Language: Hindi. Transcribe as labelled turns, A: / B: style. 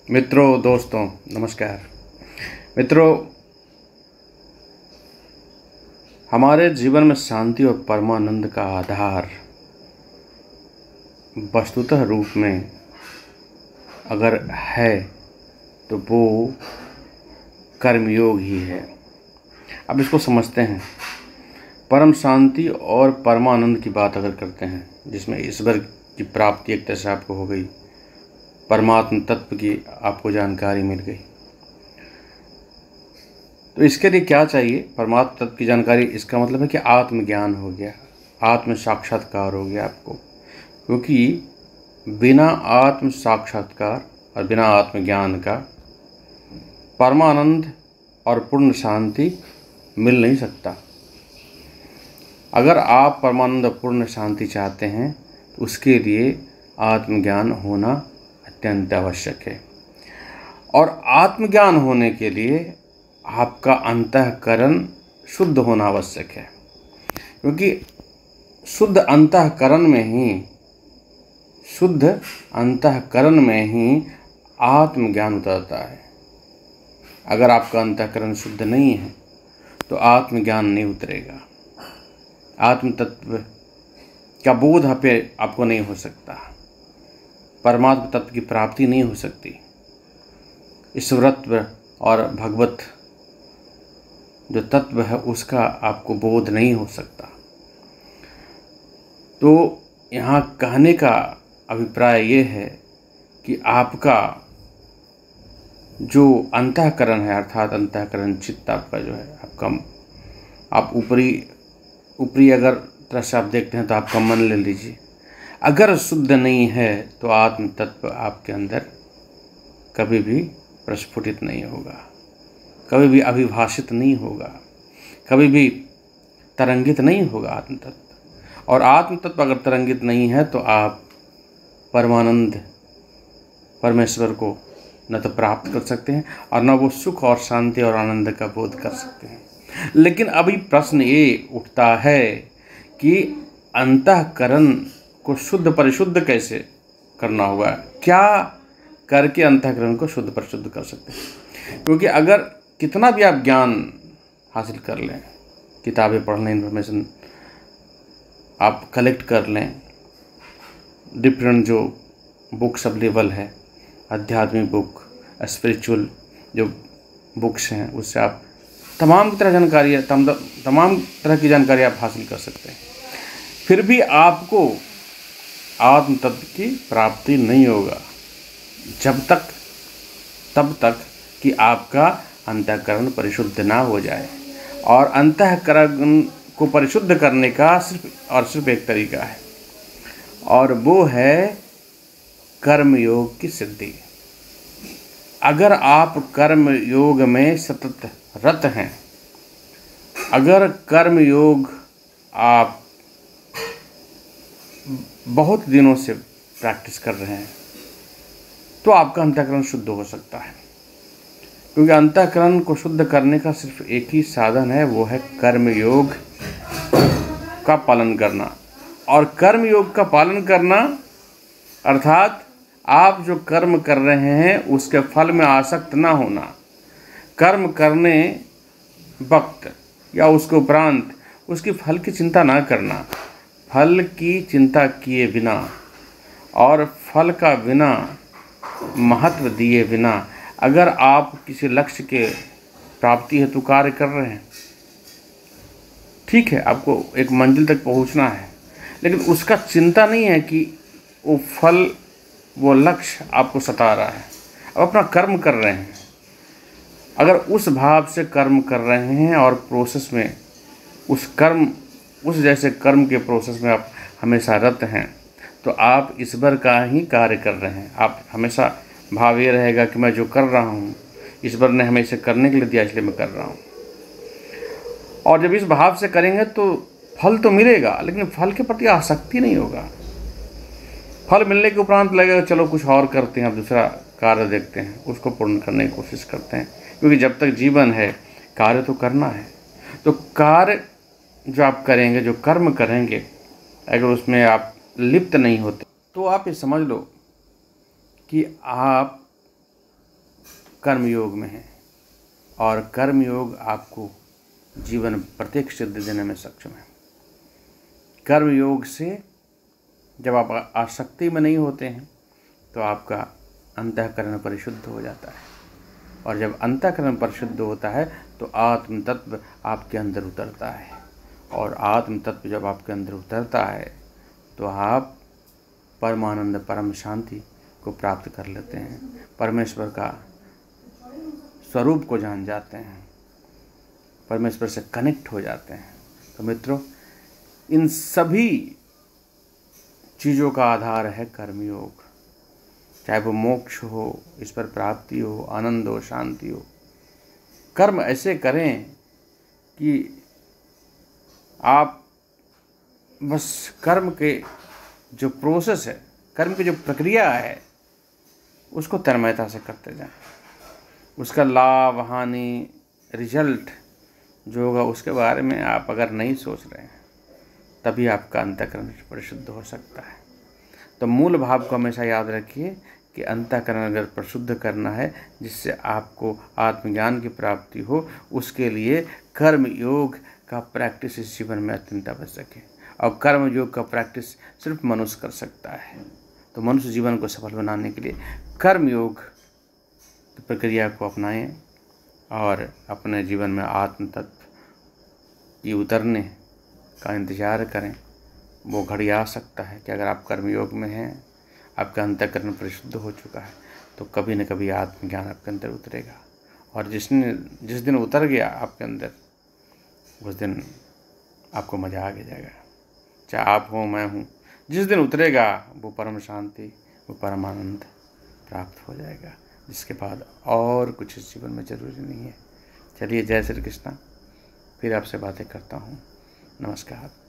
A: मित्रों, दोस्तों, नमस्कार। मित्रों, हमारे जीवन में शांति और परमानंद का आधार वस्तुतः रूप में अगर है तो वो कर्मयोग ही है। अब इसको समझते हैं। परम शांति और परमानंद की बात अगर करते हैं, जिसमें ईश्वर की प्राप्ति एक तरह से आपको हो गई, परमात्म तत्व की आपको जानकारी मिल गई, तो इसके लिए क्या चाहिए? परमात्म तत्व की जानकारी, इसका मतलब है कि आत्मज्ञान हो गया, आत्म साक्षात्कार हो गया आपको। क्योंकि बिना आत्म साक्षात्कार और बिना आत्मज्ञान का परमानंद और पूर्ण शांति मिल नहीं सकता। अगर आप परमानंद और पूर्ण शांति चाहते हैं तो उसके लिए आत्मज्ञान होना अत्यंत आवश्यक है। और आत्मज्ञान होने के लिए आपका अंतःकरण शुद्ध होना आवश्यक है, क्योंकि शुद्ध अंतःकरण में ही आत्मज्ञान उतरता है। अगर आपका अंतःकरण शुद्ध नहीं है तो आत्मज्ञान नहीं उतरेगा, आत्म तत्व का बोध आपको नहीं हो सकता, परमात्म तत्व की प्राप्ति नहीं हो सकती, ईश्वरत्व और भगवत जो तत्व है उसका आपको बोध नहीं हो सकता। तो यहाँ कहने का अभिप्राय ये है कि आपका जो अंतःकरण है, अर्थात अंतःकरण चित्त आपका जो है, आप ऊपरी अगर तरह से आप देखते हैं तो आपका मन ले लीजिए, अगर शुद्ध नहीं है तो आत्म तत्व आपके अंदर कभी भी प्रस्फुटित नहीं होगा, कभी भी अभिभाषित नहीं होगा, कभी भी तरंगित नहीं होगा आत्म तत्व। और आत्म तत्व अगर तरंगित नहीं है तो आप परमानंद परमेश्वर को न तो प्राप्त कर सकते हैं और न वो सुख और शांति और आनंद का बोध कर सकते हैं। लेकिन अभी प्रश्न ये उठता है कि अंतःकरण को शुद्ध परिशुद्ध कैसे करना होगा, क्या करके अंतःकरण को शुद्ध परिशुद्ध कर सकते हैं? क्योंकि अगर कितना भी आप ज्ञान हासिल कर लें, किताबें पढ़ लें, इन्फॉर्मेशन आप कलेक्ट कर लें, डिफरेंट जो बुक्स अवेलेबल है, आध्यात्मिक बुक, स्पिरिचुअल जो बुक्स हैं, उससे आप तमाम तरह की जानकारी आप हासिल कर सकते हैं। फिर भी आपको आत्म तत्व की प्राप्ति नहीं होगा तब तक कि आपका अंतःकरण परिशुद्ध ना हो जाए। और अंतःकरण को परिशुद्ध करने का सिर्फ एक तरीका है, और वो है कर्म योग की सिद्धि। अगर आप कर्म योग में सतत रत हैं, अगर कर्म योग आप बहुत दिनों से प्रैक्टिस कर रहे हैं तो आपका अंतःकरण शुद्ध हो सकता है। क्योंकि अंतःकरण को शुद्ध करने का सिर्फ एक ही साधन है, वो है कर्म योग का पालन करना। और कर्म योग का पालन करना अर्थात आप जो कर्म कर रहे हैं उसके फल में आसक्त ना होना, कर्म करने वक्त या उसके उपरांत उसकी फल की चिंता ना करना, फल की चिंता किए बिना और फल का बिना महत्व दिए बिना अगर आप किसी लक्ष्य के प्राप्ति हेतु कार्य कर रहे हैं, ठीक है, आपको एक मंजिल तक पहुंचना है, लेकिन उसका चिंता नहीं है कि वो फल, वो लक्ष्य आपको सता रहा है, अब अपना कर्म कर रहे हैं। अगर उस भाव से कर्म कर रहे हैं और प्रोसेस में उस जैसे कर्म के प्रोसेस में आप हमेशा रत हैं, तो आप ईश्वर का ही कार्य कर रहे हैं। आप हमेशा भाव ये रहेगा कि मैं जो कर रहा हूँ ईश्वर ने हमें इसे करने के लिए दिया, इसलिए मैं कर रहा हूँ। और जब इस भाव से करेंगे तो फल तो मिलेगा, लेकिन फल के प्रति आसक्ति नहीं होगा। फल मिलने के उपरांत लगेगा चलो कुछ और करते हैं, अब दूसरा कार्य देखते हैं, उसको पूर्ण करने की कोशिश करते हैं। क्योंकि जब तक जीवन है कार्य तो करना है। तो कार्य जो आप करेंगे, जो कर्म करेंगे, अगर उसमें आप लिप्त नहीं होते तो आप ये समझ लो कि आप कर्म योग में हैं और कर्म योग आपको जीवन प्रत्येक सिद्धि देने में सक्षम है। कर्म योग से जब आप आसक्ति में नहीं होते हैं तो आपका अंतःकरण परिशुद्ध हो जाता है, और जब अंतःकरण परिशुद्ध होता है तो आत्म तत्व आपके अंदर उतरता है, और आत्म तत्व जब आपके अंदर उतरता है तो आप परमानंद परम शांति को प्राप्त कर लेते हैं, परमेश्वर का स्वरूप को जान जाते हैं, परमेश्वर से कनेक्ट हो जाते हैं। तो मित्रों, इन सभी चीज़ों का आधार है कर्मयोग। चाहे वो मोक्ष हो, ईश्वर प्राप्ति हो, आनंद हो, शांति हो, कर्म ऐसे करें कि आप बस कर्म के जो प्रोसेस है, कर्म की जो प्रक्रिया है, उसको तन्मयता से करते जाएं। उसका लाभ, हानि, रिजल्ट जो होगा उसके बारे में आप अगर नहीं सोच रहे हैं तभी आपका अंतःकरण परिशुद्ध हो सकता है। तो मूल भाव को हमेशा याद रखिए कि अंतःकरण अगर परिशुद्ध करना है जिससे आपको आत्मज्ञान की प्राप्ति हो, उसके लिए कर्म योग का प्रैक्टिस इस जीवन में अत्यंत आवश्यक है। और कर्म योग का प्रैक्टिस सिर्फ मनुष्य कर सकता है। तो मनुष्य जीवन को सफल बनाने के लिए कर्म योग की प्रक्रिया को अपनाएं और अपने जीवन में आत्म तत्व की उतरने का इंतजार करें। वो घड़ी आ सकता है कि अगर आप कर्मयोग में हैं, आपका अंतःकरण परिशुद्ध हो चुका है, तो कभी न कभी आत्मज्ञान आपके अंदर उतरेगा, और जिस दिन उतर गया आपके अंदर, उस दिन आपको मज़ा आ जाएगा। चाहे आप हो, मैं हूँ, जिस दिन उतरेगा वो परम शांति, वो परम आनंद प्राप्त हो जाएगा, जिसके बाद और कुछ इस जीवन में ज़रूरी नहीं है। चलिए, जय श्री कृष्णा। फिर आपसे बातें करता हूँ। नमस्कार।